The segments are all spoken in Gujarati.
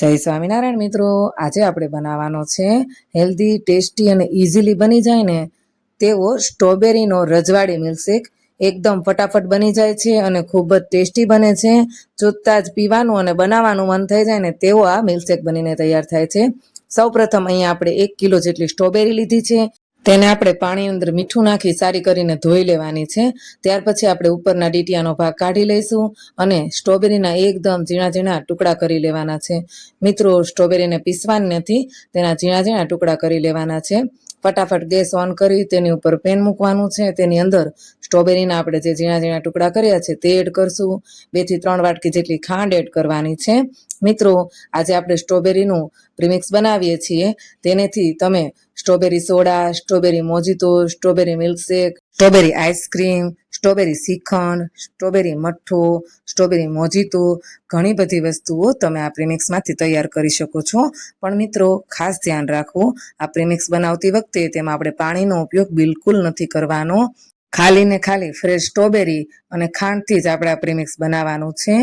જય સ્વામિનારાયણ મિત્રો, આજે આપણે બનાવવાનો છે હેલ્ધી, ટેસ્ટી અને ઇઝીલી બની જાય ને તેવો સ્ટ્રોબેરીનો રજવાડી મિલ્કશેક. એકદમ ફટાફટ બની જાય છે અને ખૂબ જ ટેસ્ટી બને છે. જોતાં જ પીવાનું અને બનાવવાનું મન થઈ જાય ને તેવો આ મિલ્કશેક બનીને તૈયાર થાય છે. સૌપ્રથમ અહીંયા આપણે 1 કિલો જેટલી સ્ટ્રોબેરી લીધી છે. તેને આપણે પાણી અંદર મીઠું નાખી સારી કરીને ધોઈ લેવાની છે. ત્યાર પછી આપણે ઉપરના ડીટીયાનો ભાગ કાઢી લઈશું અને સ્ટ્રોબેરીના એકદમ ઝીણા ઝીણા ટુકડા કરી લેવાના છે. મિત્રો, સ્ટ્રોબેરીને પીસવાની નથી, તેના ઝીણા ઝીણા ટુકડા કરી લેવાના છે. ફટાફટ ગેસ ઓન કરી તેની ઉપર પેન મૂકવાનું છે. તેની અંદર સ્ટ્રોબેરીના આપણે જે ઝીણા ઝીણા ટુકડા કર્યા છે તે એડ કરશું. 2 થી 3 વાટકી જેટલી ખાંડ એડ કરવાની છે. મિત્રો, આજે આપણે સ્ટ્રોબેરીનું પ્રીમિક્સ બનાવીએ છીએ. તેનેથી તમે strawberry soda, strawberry mojito, strawberry milkshake, strawberry ice cream, strawberry shrikhand, strawberry મઠ્ઠો, સ્ટ્રોબેરી મોજીતો, ઘણી બધી વસ્તુઓ તમે આ પ્રીમિક્સમાંથી તૈયાર કરી શકો છો. પણ મિત્રો, ખાસ ધ્યાન રાખવું, આ પ્રીમિક્સ બનાવતી વખતે તેમાં આપણે પાણીનો ઉપયોગ બિલકુલ નથી કરવાનો. ખાલી ને ખાલી ફ્રેશ સ્ટ્રોબેરી અને ખાંડથી જ આપણે આ પ્રીમિક્સ બનાવવાનું છે.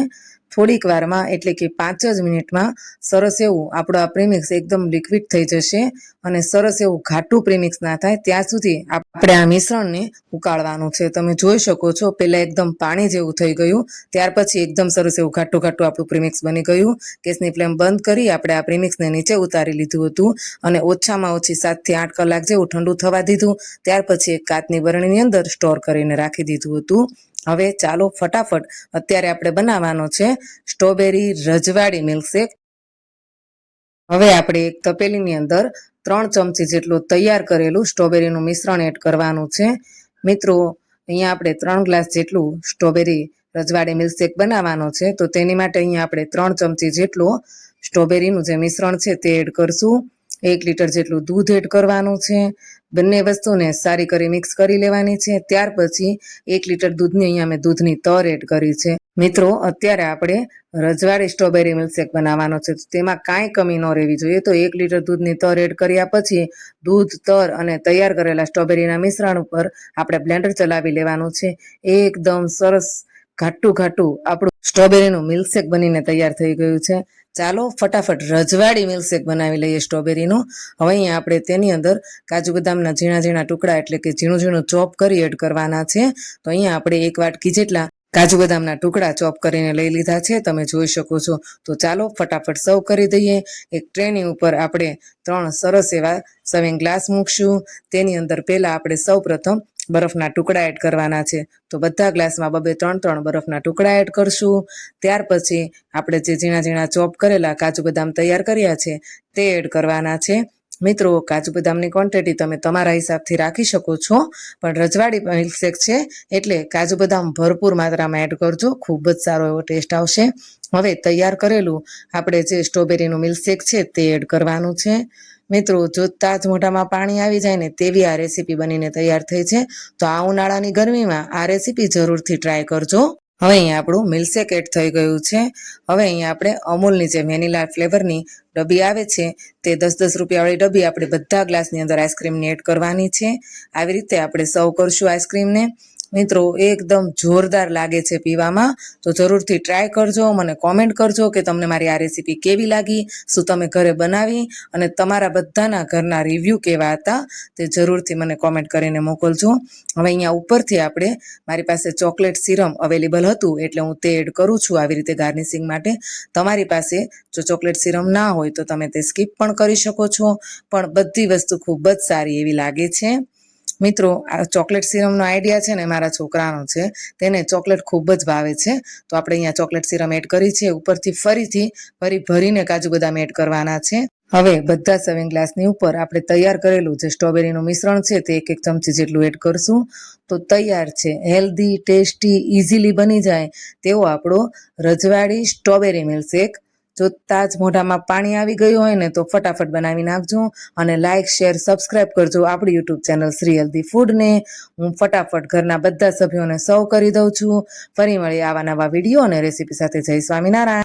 થોડીક વારમાં, એટલે કે 5 જ મિનિટમાં સરસ એવું આપણું આ પ્રીમિક્સ એકદમ લિક્વિડ થઈ જશે અને સરસ એવું ઘાટું પ્રીમિક્સ ના થાય ત્યાં સુધી આપણે આ મિશ્રણને ઉકાળવાનું છે. તમે જોઈ શકો છો, પહેલા એકદમ પાણી જેવું થઈ ગયું, ત્યાર પછી એકદમ સરસ એવું ઘાટું ઘાટું આપણું પ્રીમિક્સ બની ગયું. ગેસની ફ્લેમ બંધ કરી આપણે આ પ્રીમિક્સને નીચે ઉતારી લીધું હતું અને ઓછામાં ઓછી 7 થી 8 કલાક જેવું ઠંડુ થવા દીધું. ત્યાર પછી એક કાચની બરણીની અંદર સ્ટોર કરીને રાખી દીધું હતું. હવે ચાલો ફટાફટ અત્યારે આપણે બનાવવાનો છે સ્ટ્રોબેરી રજવાડી મિલ્કશેક. હવે આપણે એક તપેલીની અંદર 3 ચમચી જેટલું તૈયાર કરેલું સ્ટ્રોબેરીનું મિશ્રણ એડ કરવાનું છે. મિત્રો, અહીંયા આપણે 3 ગ્લાસ જેટલું સ્ટ્રોબેરી રજવાડી મિલ્કશેક બનાવવાનો છે, તો તેની માટે અહીંયા આપણે 3 ચમચી જેટલું સ્ટ્રોબેરીનું જે મિશ્રણ છે તે એડ કરશું. 1 લીટર જેટલું દૂધ એડ કરવાનું છે. બંને વસ્તુને સારી કરી મિક્સ કરી લેવાની છે. ત્યાર પછી 1 લીટર દૂધની અહીંયા મેં દૂધની તર એડ કરી છે. મિત્રો, અત્યારે આપણે રજવાડી સ્ટ્રોબેરી મિલ્કશેક બનાવવાનો છે, તેમાં કાંઈ કમી ન રહેવી જોઈએ. તો 1 લીટર દૂધની તર એડ કર્યા પછી દૂધ, તર અને તૈયાર કરેલા સ્ટ્રોબેરીના મિશ્રણ ઉપર આપણે બ્લેન્ડર ચલાવી લેવાનું છે. એકદમ સરસ ઘાટું ઘાટું આપણું સ્ટ્રોબેરીનું મિલ્કશેક બનીને તૈયાર થઈ ગયું છે. ચાલો ફટાફટ રજવાડી મિલ્કશેક બનાવી લઈએ સ્ટ્રોબેરીનું. હવે અહીંયા આપણે તેની અંદર કાજુ બદામના ઝીણા ઝીણા ટુકડા, એટલે કે ઝીણું ઝીણું ચોપ કરી એડ કરવાના છે. તો અહીંયા આપણે 1 વાટકી જેટલા કાજુ બદામના ટુકડા ચોપ કરીને લઈ લીધા છે, તમે જોઈ શકો છો. તો ચાલો ફટાફટ સર્વ કરી દઈએ. એક ટ્રેની ઉપર આપણે 3 સરસ એવા સર્વિંગ ગ્લાસ મૂકશું. તેની અંદર પહેલા આપણે સૌપ્રથમ બરફના ટુકડા એડ કરવાના છે. તો બધા ગ્લાસમાં 2-3 બરફના ટુકડા એડ કરશું. ત્યાર પછી આપણે જે ઝીણા ઝીણા ચોપ કરેલા કાજુ બદામ તૈયાર કર્યા છે તે એડ કરવાના છે. મિત્રો, કાજુ બદામની ક્વોન્ટિટી તમે તમારા હિસાબથી રાખી શકો છો, પણ રજવાડી મિલ્કશેક છે એટલે કાજુ બદામ ભરપૂર માત્રામાં એડ કરજો, ખૂબ જ સારો એવો ટેસ્ટ આવશે. હવે તૈયાર કરેલું આપણે જે સ્ટ્રોબેરીનું મિલ્કશેક છે તે એડ કરવાનું છે. મિત્રો, જોતાં જ મોઢામાં પાણી આવી જાય ને તેવી આ રેસીપી બનીને તૈયાર થઈ છે. તો આ ઉનાળાની ગરમીમાં આ રેસીપી જરૂરથી ટ્રાય કરજો. હવે અહીંયા આપણું મિલ્કશેક એડ થઈ ગયું છે. હવે અહીંયા આપણે અમૂલની જે વેનીલા ફ્લેવરની ડબ્બી આવે છે તે 10-10 રૂપિયાવાળી ડબ્બી આપણે બધા ગ્લાસની અંદર આઈસ્ક્રીમની એડ કરવાની છે. આવી રીતે આપણે સર્વ કરશું આઈસ્ક્રીમને. મિત્રો, એકદમ જોરદાર લાગે છે પીવામાં, તો જરૂરથી ટ્રાય કરજો. મને કોમેન્ટ કરજો કે તમને મારી આ રેસીપી કેવી લાગી, શું તમે ઘરે બનાવી અને તમારા બધાના ઘરના રિવ્યૂ કેવા હતા તે જરૂરથી મને કોમેન્ટ કરીને મોકલજો. હવે અહીંયા ઉપરથી આપણે, મારી પાસે ચોકલેટ સિરમ અવેલેબલ હતું એટલે હું તે એડ કરું છું આવી રીતે ગાર્નિશિંગ માટે. તમારી પાસે જો ચોકલેટ સિરમ ના હોય તો તમે તે સ્કીપ પણ કરી શકો છો, પણ બધી વસ્તુ ખૂબ જ સારી એવી લાગે છે. મિત્રો, આ ચોકલેટ સિરમનો આઈડિયા છે ને મારા છોકરાનો છે, તેને ચોકલેટ ખૂબ જ ભાવે છે. તો આપણે અહીંયા ચોકલેટ સિરમ એડ કરી છે. ઉપરથી ફરીથી ભરીને કાજુ બદામ એડ કરવાના છે. હવે બધા સર્વિંગ ગ્લાસની ઉપર આપણે તૈયાર કરેલું જે સ્ટ્રોબેરીનું મિશ્રણ છે તે 1 ચમચી જેટલું એડ કરશું. તો તૈયાર છે હેલ્ધી, ટેસ્ટી, ઇઝીલી બની જાય તેવો આપણો રજવાડી સ્ટ્રોબેરી મિલ્કશેક. જોતાં જ મોઢામાં પાણી આવી ગયું હોય ને તો ફટાફટ બનાવી નાખજો અને લાઇક, શેર, સબસ્ક્રાઈબ કરજો આપણી યુટ્યુબ ચેનલ શ્રી હેલ્ધી ફૂડને. હું ફટાફટ ઘરના બધા સભ્યોને સર્વ કરી દઉં છું. ફરી મળીએ આવા નવા વિડીયો અને રેસીપી સાથે. જય સ્વામિનારાયણ.